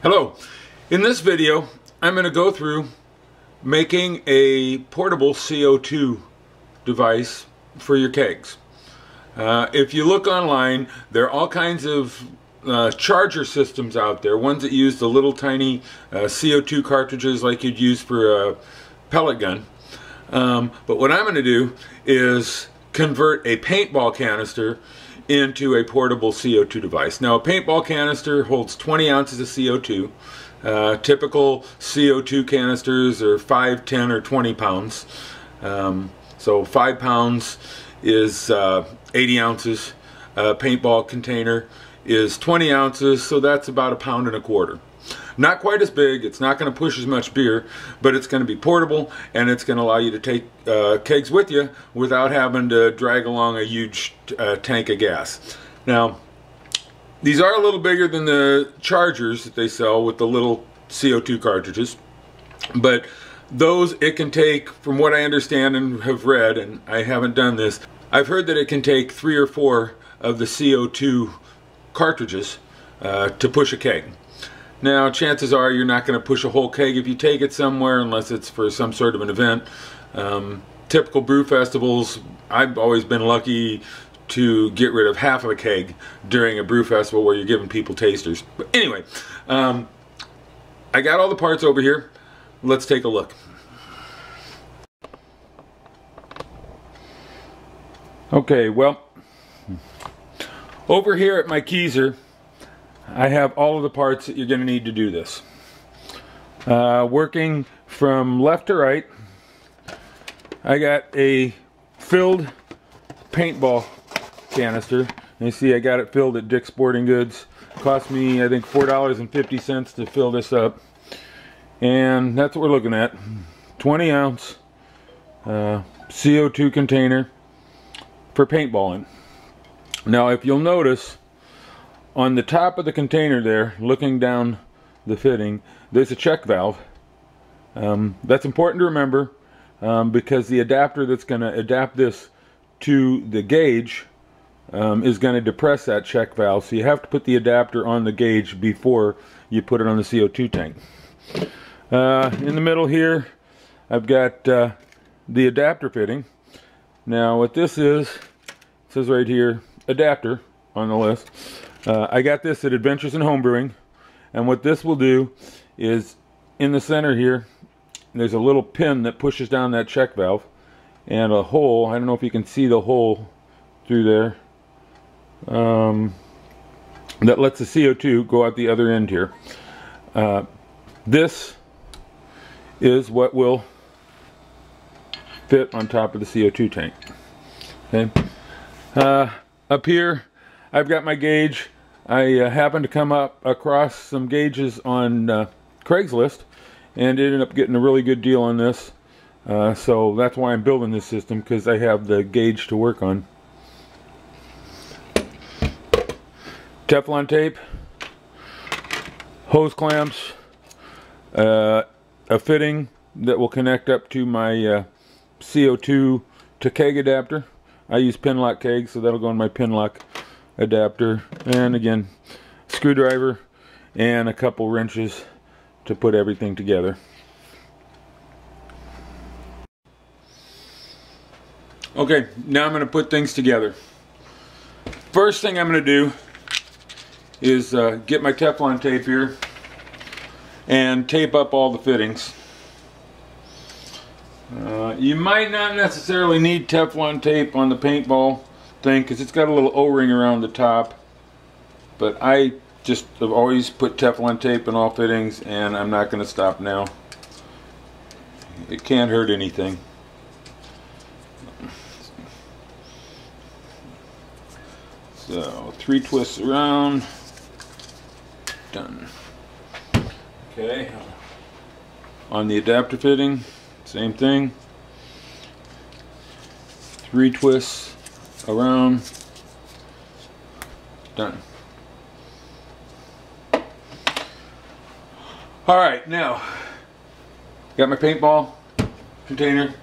Hello. In this video, I'm going to go through making a portable CO2 device for your kegs. If you look online, there are all kinds of charger systems out there, ones that use the little tiny CO2 cartridges like you'd use for a pellet gun. But what I'm going to do is convert a paintball canister into a portable CO2 device. Now, a paintball canister holds 20 ounces of CO2. Typical CO2 canisters are 5, 10, or 20 pounds. So 5 pounds is 80 ounces. A paintball container is 20 ounces, so that's about 1.25 pounds. Not quite as big, it's not going to push as much beer, but it's going to be portable, and it's going to allow you to take kegs with you without having to drag along a huge tank of gas. Now, these are a little bigger than the chargers that they sell with the little CO2 cartridges, but those it can take, from what I understand and have read, and I haven't done this, I've heard that it can take 3 or 4 of the CO2 cartridges to push a keg. Now, chances are you're not going to push a whole keg if you take it somewhere, unless it's for some sort of an event. Typical brew festivals, I've always been lucky to get rid of half of a keg during a brew festival where you're giving people tasters. But anyway, I got all the parts over here. Let's take a look. Okay, well, over here at my keezer, I have all of the parts that you're going to need to do this. Working from left to right, I got a filled paintball canister. You see I got it filled at Dick's Sporting Goods. Cost me, I think, $4.50 to fill this up. And that's what we're looking at. 20 ounce CO2 container for paintballing. Now, if you'll notice, on the top of the container there, looking down the fitting, there's a check valve. That's important to remember because the adapter that's going to adapt this to the gauge is going to depress that check valve. So you have to put the adapter on the gauge before you put it on the CO2 tank. In the middle here, I've got the adapter fitting. Now what this is, it says right here, adapter on the list. I got this at Adventures in Homebrewing, and what this will do is, in the center here, there's a little pin that pushes down that check valve, and a hole. I don't know if you can see the hole through there, that lets the CO2 go out the other end here. This is what will fit on top of the CO2 tank. Okay. Up here, I've got my gauge. I happened to come up across some gauges on Craigslist and ended up getting a really good deal on this. So that's why I'm building this system, because I have the gauge to work on. Teflon tape, hose clamps, a fitting that will connect up to my CO2 to keg adapter. I use pin lock kegs, so that'll go in my pin lock adapter, and again, screwdriver and a couple wrenches to put everything together. Okay, now I'm going to put things together. First thing I'm going to do is get my Teflon tape here and tape up all the fittings. You might not necessarily need Teflon tape on the paintball thing because it's got a little O-ring around the top, but I just have always put Teflon tape in all fittings, and I'm not going to stop now. It can't hurt anything. So 3 twists around, done. Okay, on the adapter fitting, same thing. 3 twists around, done. Alright, now got my paintball container,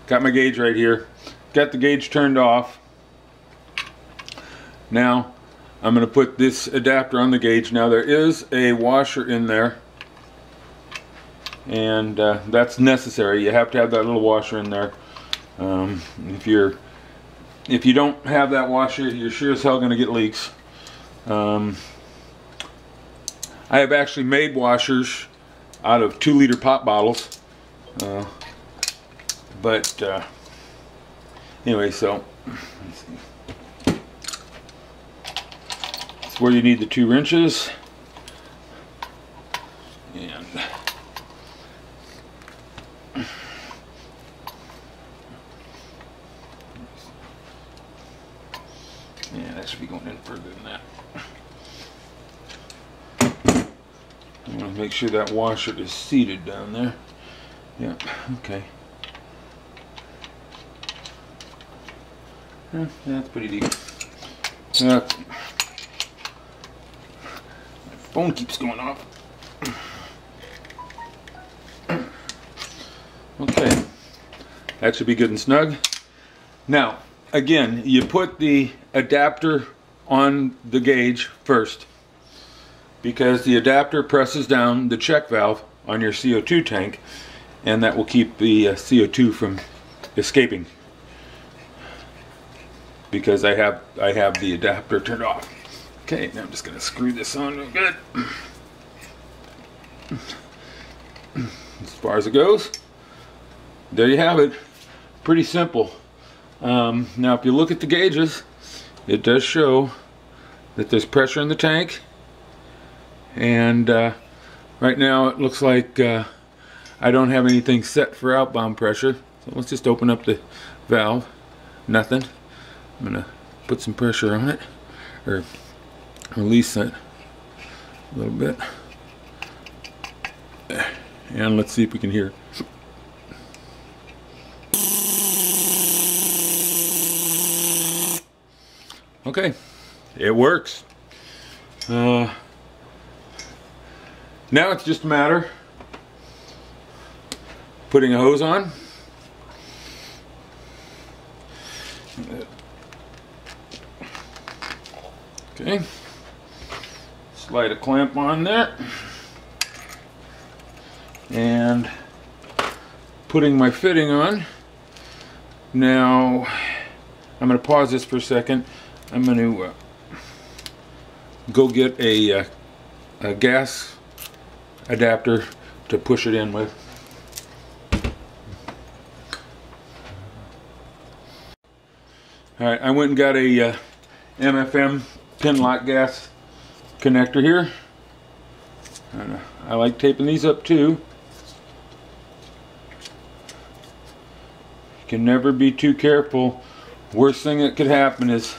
got my gauge right here, got the gauge turned off. Now I'm going to put this adapter on the gauge. Now there is a washer in there, and that's necessary. You have to have that little washer in there. If you don't have that washer, you're sure as hell going to get leaks. I have actually made washers out of 2-liter pop bottles, but anyway, so let's see. It's where you need the 2 wrenches, and yeah, that should be going in further than that. I want to make sure that washer is seated down there. Yeah, okay. Yeah, that's pretty deep. My phone keeps going off. Okay, that should be good and snug. Now, again, you put the adapter on the gauge first, because the adapter presses down the check valve on your CO2 tank, and that will keep the CO2 from escaping, because I have the adapter turned off. Okay, now I'm just going to screw this on real good. As far as it goes, there you have it. Pretty simple. Now if you look at the gauges, it does show that there's pressure in the tank, and right now it looks like I don't have anything set for outbound pressure. So let's just open up the valve. Nothing. I'm gonna put some pressure on it, or release it a little bit, and let's see if we can hear. Okay, it works. Now it's just a matter putting a hose on. Okay, slide a clamp on there, and putting my fitting on. Now I'm going to pause this for a second. I'm going to go get a gas adapter to push it in with. Alright, I went and got a MFM pin lock gas connector here. I like taping these up too. You can never be too careful. Worst thing that could happen is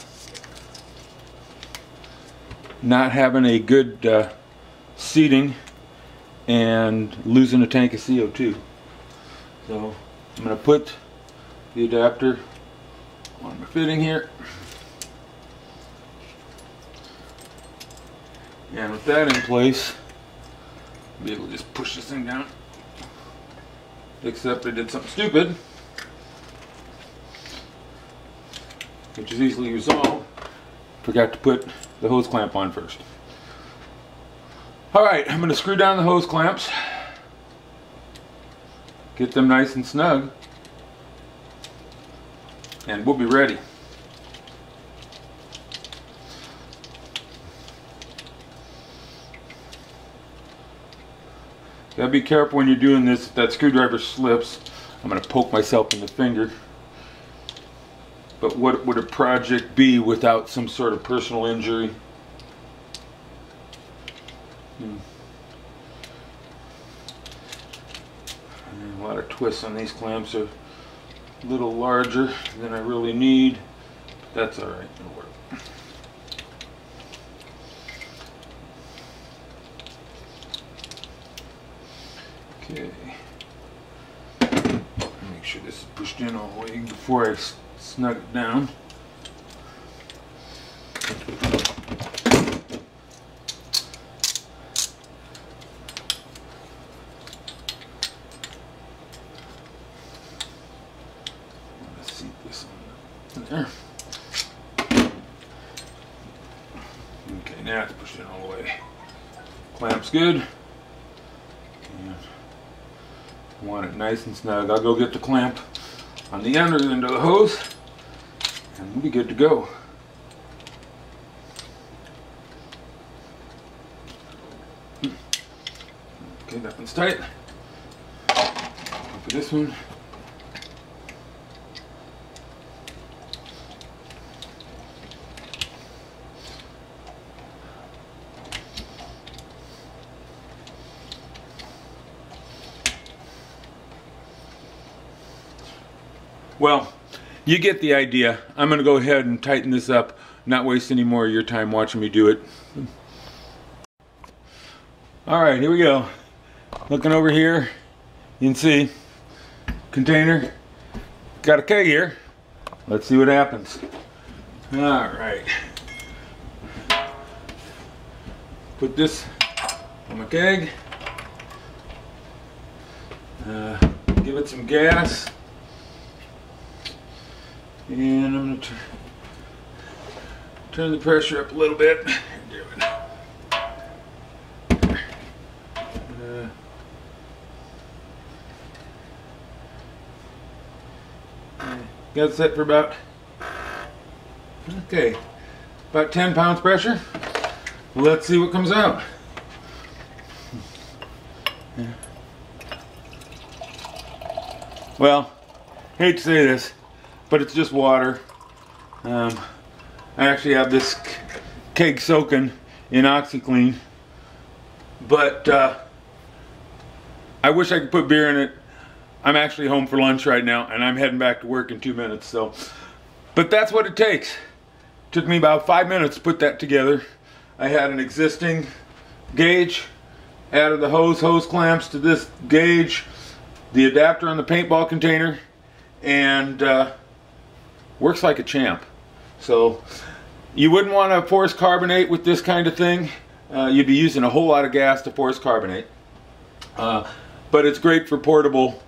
not having a good seating and losing a tank of CO2. So I'm going to put the adapter on my fitting here, and with that in place, I'll be able to just push this thing down. Except I did something stupid, which is easily resolved. Forgot to put the hose clamp on first. Alright, I'm going to screw down the hose clamps, get them nice and snug, and we'll be ready. Gotta be careful when you're doing this. If that screwdriver slips, I'm going to poke myself in the finger. But what would a project be without some sort of personal injury? A lot of twists on these clamps are a little larger than I really need. But that's alright, it'll work. Okay. Make sure this is pushed in all the way before I snug it down. Let's see this on there. Okay, now it's pushed in all the way. Clamp's good. And want it nice and snug. I'll go get the clamp on the other end of the hose, and we'll be good to go. Okay, that one's tight. For this one. Well, you get the idea. I'm going to go ahead and tighten this up, not waste any more of your time watching me do it. Alright, here we go. Looking over here, you can see container. Got a keg here. Let's see what happens. Alright. Put this on my keg. Give it some gas. And I'm going to turn the pressure up a little bit. Got it set for about 10 pounds pressure. Let's see what comes out. Well, hate to say this, but it's just water. I actually have this keg soaking in OxyClean, but I wish I could put beer in it. I'm actually home for lunch right now, and I'm heading back to work in 2 minutes. So, but that's what it takes. Took me about 5 minutes to put that together. I had an existing gauge, added the hose clamps to this gauge, the adapter on the paintball container, and works like a champ. So you wouldn't want to force carbonate with this kind of thing. You'd be using a whole lot of gas to force carbonate. But it's great for portable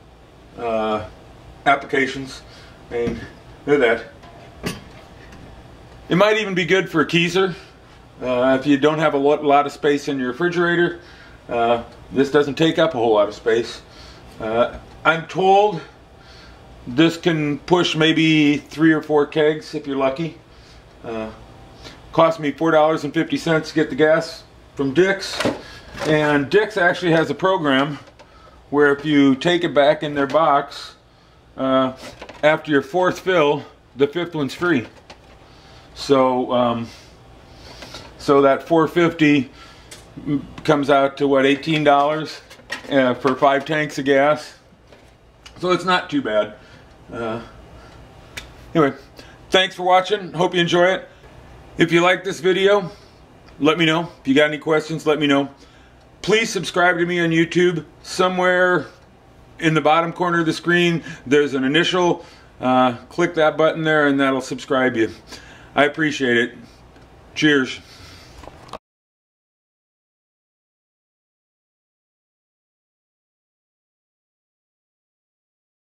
applications. I mean, look at that. It might even be good for a keezer. If you don't have a lot of space in your refrigerator, this doesn't take up a whole lot of space. I'm told this can push maybe 3 or 4 kegs if you're lucky. Cost me $4.50 to get the gas from Dick's. And Dick's actually has a program where if you take it back in their box, after your 4th fill, the 5th one's free. So, so that $4.50 comes out to what, $18 for 5 tanks of gas. So it's not too bad. Anyway, thanks for watching. Hope you enjoy it. If you like this video, let me know. If you got any questions, let me know. Please subscribe to me on YouTube. Somewhere in the bottom corner of the screen, there's an initial. Click that button there and that'll subscribe you. I appreciate it. Cheers.